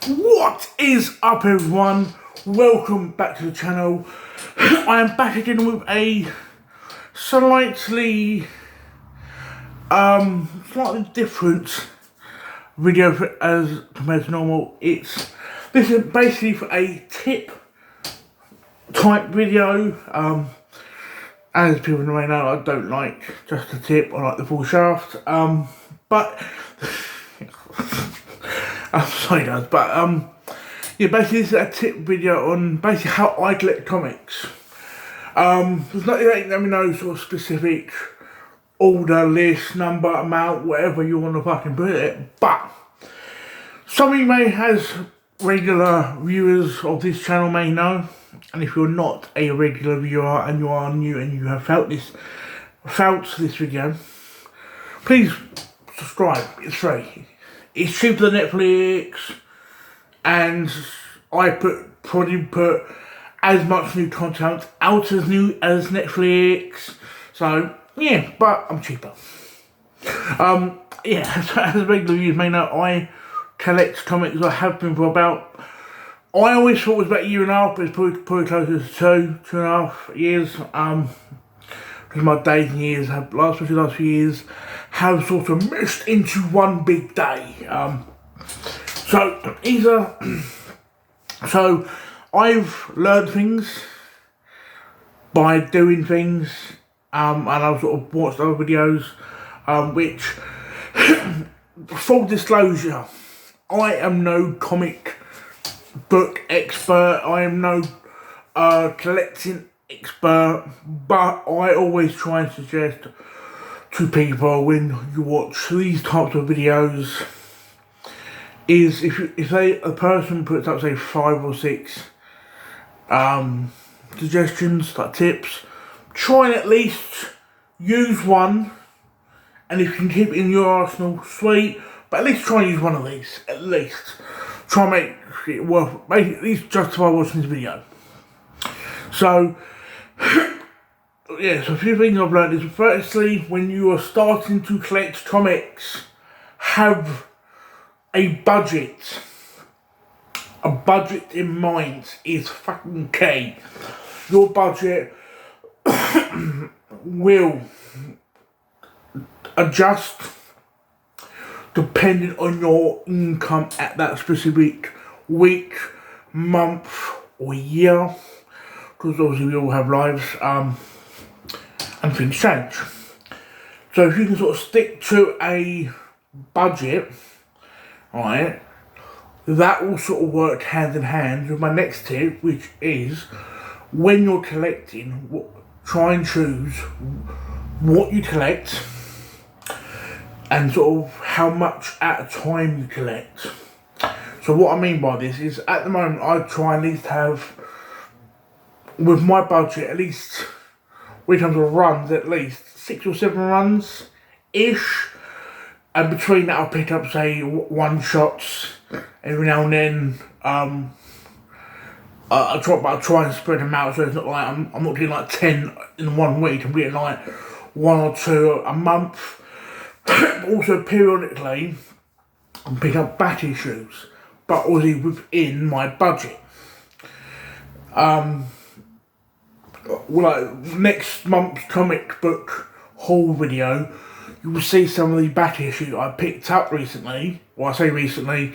What is up, everyone? Welcome back to the channel. I am back again with a slightly different video as compared to normal. This is basically for a tip type video. As people may know, I don't like just the tip, I like the full shaft. But I'm sorry guys, but yeah, basically this is a tip video on basically how I collect comics. There's nothing, let me know sort of specific order, list, number, amount, whatever you want to fucking put it, but some of you may, as regular viewers of this channel, may know, and if you're not a regular viewer and you are new and you have felt this video, please subscribe. It's free. It's cheaper than Netflix, and I probably put as much new content out as new as Netflix. So yeah, but I'm cheaper. Yeah, as regular viewers may know, I collect comics. I have been for about, I always thought it was about a year and a half, but it's probably closer to 2.5 years. Because my days and years have, last few years, have sort of meshed into one big day. So I've learned things by doing things, and I've sort of watched other videos, which, full disclosure, I am no comic book expert, I am no collecting expert, but I always try and suggest to people when you watch these types of videos is if a person puts up say 5 or 6 suggestions, like tips, try and at least use one, and if you can keep it in your arsenal, sweet, but at least try and use one of these, at least. Try and make it worth, make at least justify watching this video. So, yeah, so a few things I've learned is, firstly, when you are starting to collect comics, have a budget. A budget in mind is fucking key. Your budget will adjust depending on your income at that specific week, month, or year. Because obviously we all have lives, and things change. So if you can sort of stick to a budget, right, that will sort of work hand in hand with my next tip, which is when you're collecting, try and choose what you collect and sort of how much at a time you collect. So what I mean by this is, at the moment I try and at least have, with my budget, at least, when it comes to runs, at least 6 or 7 runs ish, and between that I'll pick up say one shots every now and then. I try and spread them out, so it's not like I'm not doing like 10 in 1 week. I'm getting like 1 or 2 a month. But also periodically I'm picking up back issues, but obviously within my budget. Like next month's comic book haul video, you will see some of the back issues I picked up recently. Well, I say recently,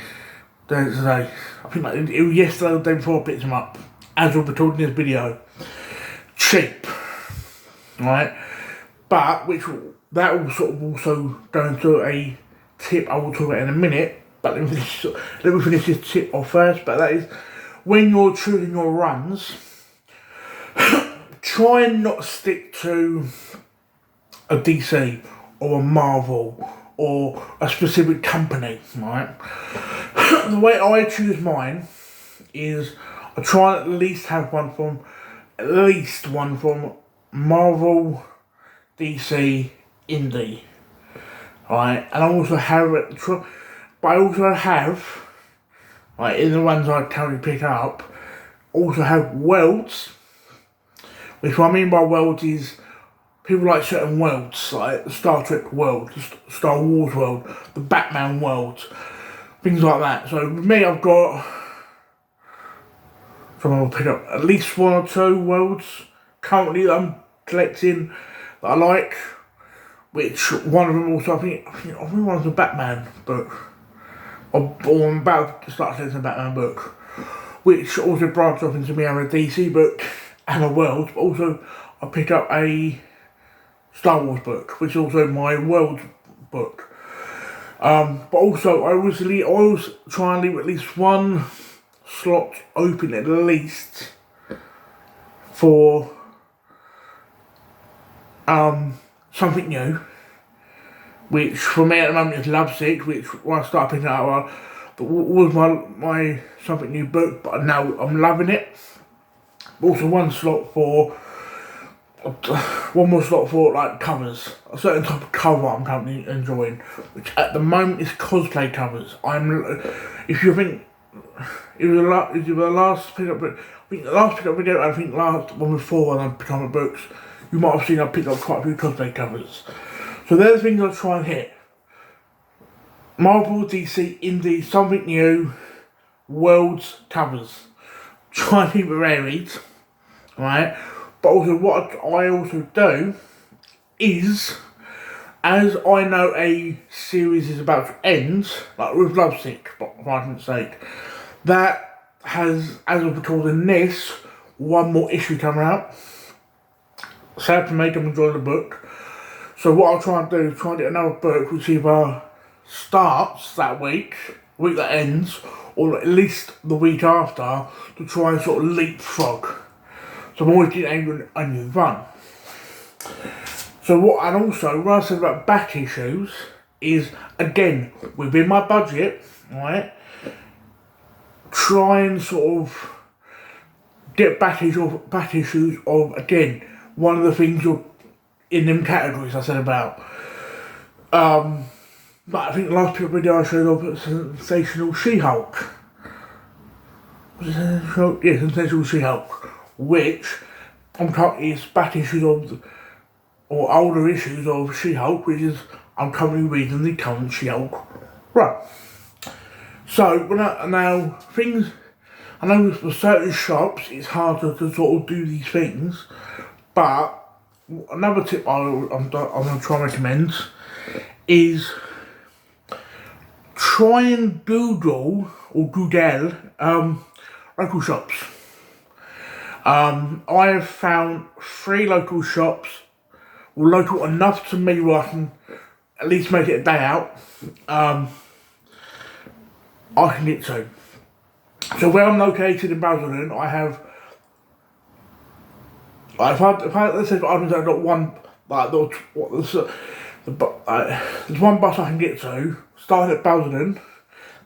today. I think it was yesterday or the day before I picked them up, as we're recording this video. Cheap, right? But that will sort of also go into a tip I will talk about in a minute. But let me finish this tip off first. But that is, when you're choosing your runs, try and not stick to a DC or a Marvel or a specific company, right? The way I choose mine is I try and at least have one from Marvel, DC, Indie, right? And I also have like in the ones I currently pick up, also have worlds. Which what I mean by worlds is, people like certain worlds, like the Star Trek world, the Star Wars world, the Batman world, things like that. So with me, I've got, so I'll pick up at least 1 or 2 worlds currently that I'm collecting that I like. Which one of them also, I think one's a Batman book. Or I'm about to start collecting a Batman book. Which also branched off into me having a DC book and a World. But also, I picked up a Star Wars book, which is also my World book. But also, I always try and leave at least 1 slot open at least for something new, which for me at the moment is Lovesick, which when I started picking it up was my something new book, but now I'm loving it. Also 1 slot for 1 more slot for like covers, a certain type of cover I'm currently enjoying, which at the moment is cosplay covers. If you think it was the last pickup, I think the last pickup video, I think last one before when I picked up books, you might have seen I picked up quite a few cosplay covers. So there's things I'll try and hit. Marvel, DC, Indie, something new, Worlds covers. Try and keep it varied, right? But also what I also do is, as I know a series is about to end, like with Lovesick, for argument's sake, that has, as of recording this, 1 more issue coming out. Sad to make them enjoy the book. So what I'll try and do is try and get another book which either starts that week that ends, or at least the week after, to try and sort of leapfrog. So I'm always getting a new run. So what I said about back issues is, again, within my budget, right, try and sort of get back issues of, again, one of the things you're in them categories I said about. But I think the last video I showed of Sensational She-Hulk. Sensational She-Hulk, which I'm currently back issues of, or older issues of She-Hulk, which is I'm currently reading the current She-Hulk run. So now things, I know for certain shops it's harder to sort of do these things, but another tip I'm going to try and recommend is try and Google local shops. I have found 3 local shops, local enough to me where I can at least make it a day out, I can get to. So where I'm located in Basildon, I have, let's say I've got 1, like there's 1 bus I can get to, starting at Basildon,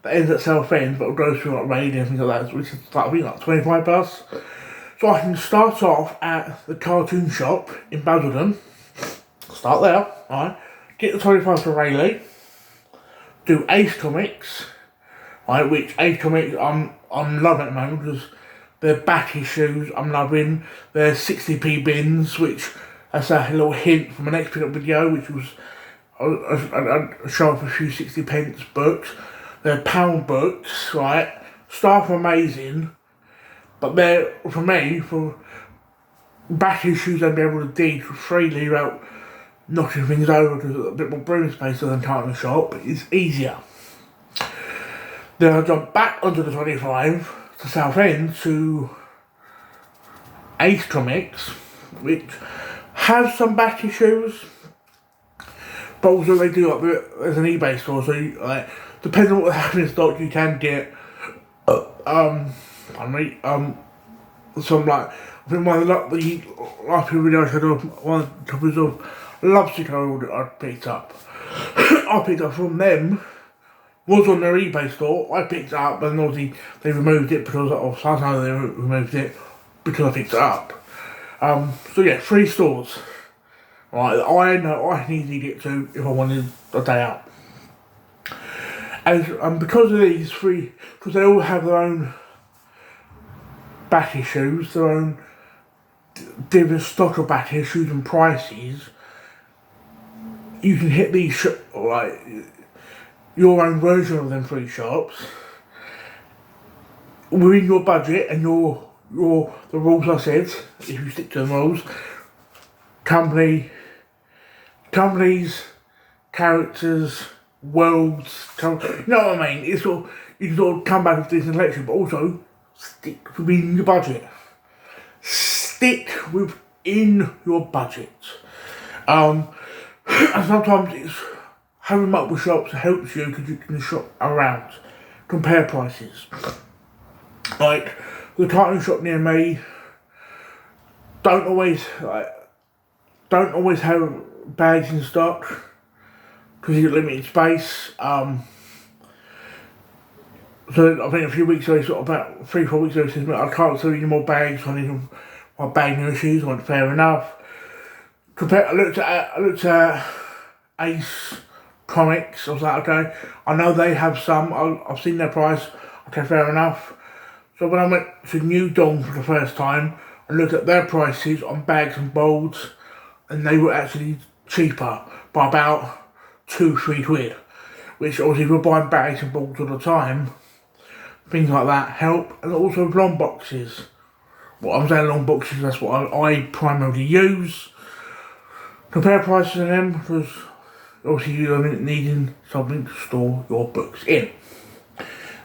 that ends at Southend, but it goes through like Reading and things like that, which is like, I think like 25 bus. So I can start off at the cartoon shop in Basildon, start there, right, get the 25 to Rayleigh, do Ace Comics, right, which Ace Comics I'm loving at the moment because they're back issues I'm loving. They're 60p bins, which that's a little hint from my next pickup video, which was a show off a few 60p books. They're pound books, right? Staff are amazing, but they're, for me, for back issues I'd be able to dig freely without knocking things over because a bit more breathing space than carton shop is easier. Then I jump back onto the 25 to Southend to Ace Comics, which have some back issues, but also they do like there's an eBay store, so you, like, depending on what they have in stock, you can get some, like, I think one of the last few videos I showed off, one of the copies of Lovesick I picked up. I picked up from them, was on their eBay store, I picked it up, but obviously they removed it because of, I know they removed it because I picked it up. So yeah, 3 stores. Right, I know I can easily get to if I wanted a day out. And because of these 3, because they all have their own back issues, their own different stock of back issues and prices, you can hit these, like, your own version of them three shops within your budget and the rules I said, if you stick to the rules, companies, characters, worlds, you know what I mean? It's sort of, you can sort of come back with this selection, but also stick within your budget. Stick within your budget. And sometimes it's having multiple shops helps you because you can shop around, compare prices. Like the carton shop near me don't always have bags in stock because you've got limited space. So I think a few weeks ago, sort of about 3-4 weeks ago, he says, I can't sell you more bags. I need my bag new issues. I went, fair enough. I looked at Ace Comics. I was like, okay, I know they have some. I've seen their price. Okay, fair enough. So when I went to New Dawn for the first time, I looked at their prices on bags and bolts, and they were actually cheaper by about 2-3 quid. Which obviously, if you're buying bags and bolts all the time, things like that help. And also long boxes. Well, I'm saying long boxes, that's what I primarily use. Compare prices on them, because obviously you're needing something to store your books in.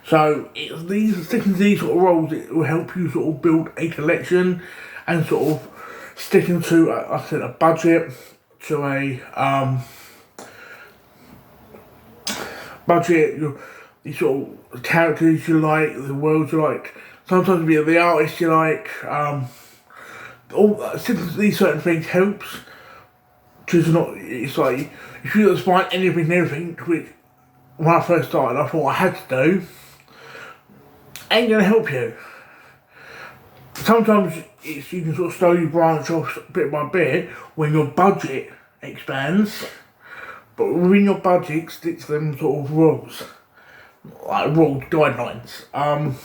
So sticking to these sort of roles, it will help you sort of build a collection and sort of sticking to, like I said, a budget, to a budget, the sort of characters you like, the worlds you like, sometimes the artists you like, sticking to these certain things helps. It's like, if you just find anything and everything, which when I first started I thought I had to do, ain't gonna help you. Sometimes you can sort of slowly branch off bit by bit when your budget expands, but within your budget stick to them sort of rules, like rules, guidelines. And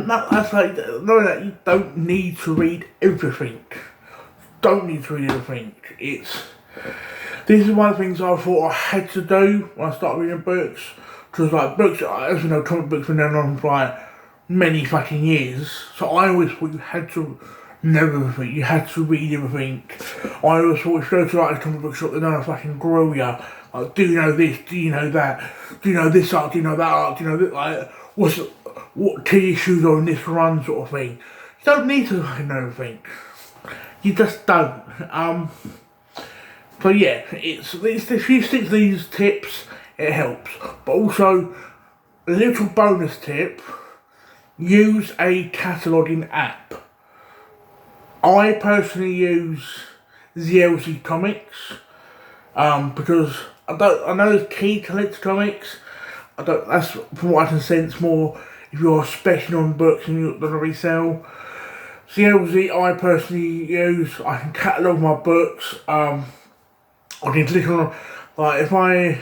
that's like, knowing that you don't need to read everything. This is one of the things I thought I had to do when I started reading books. Because like books, as you know, comic books have been going on for like many fucking years. So I always thought you had to know everything. You had to read everything. I always thought if you go to like a comic book shop, they're gonna fucking grow you. Like, do you know this? Do you know that? Do you know this art? Do you know that art? Do you know this? Like, what key issues are in this run, sort of thing. You don't need to fucking know everything. You just don't. So yeah, it's if you stick to these tips, it helps. But also, a little bonus tip: use a cataloguing app. I personally use ZLZ Comics because I know there's Key Collector Comics. That's from what I can sense more if you're specing on books and you're gonna resell. ZLZ I personally use. I can catalogue my books. I can click on, like, if I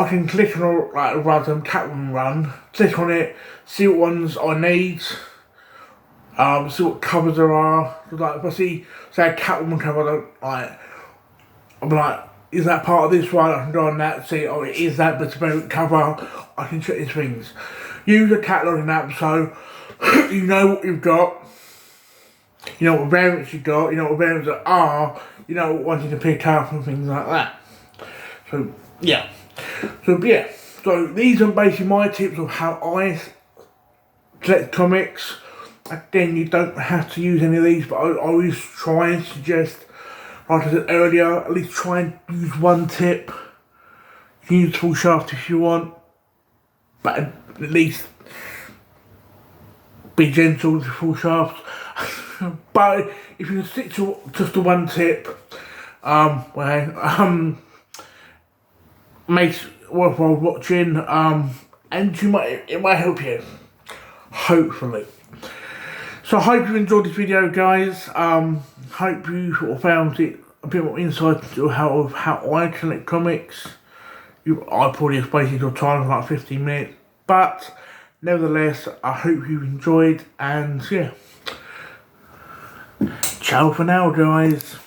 can click on, like, random Catwoman run, click on it, see what ones I need, see what covers there are. Like, if I see, say, a Catwoman cover, like, I'll be like, is that part of this one? I can go on that, see, oh, it is that bespoke cover. I can check these things. Use a cataloguing app so you know what you've got, you know what variants you've got, you know what variants there are, you know what ones you can pick up and things like that. So yeah. So these are basically my tips of how I collect comics. Again, you don't have to use any of these, but I always try and suggest, like I said earlier, at least try and use one tip. You can use full shaft if you want, but at least be gentle with the full shaft. But if you can stick to just the one tip, makes it worthwhile watching, and it might help you, hopefully. So I hope you enjoyed this video, guys. Hope you sort of found it a bit more insight into how I collect comics. I probably have wasted your time for like 15 minutes, but nevertheless, I hope you enjoyed, and yeah. Ciao for now, guys.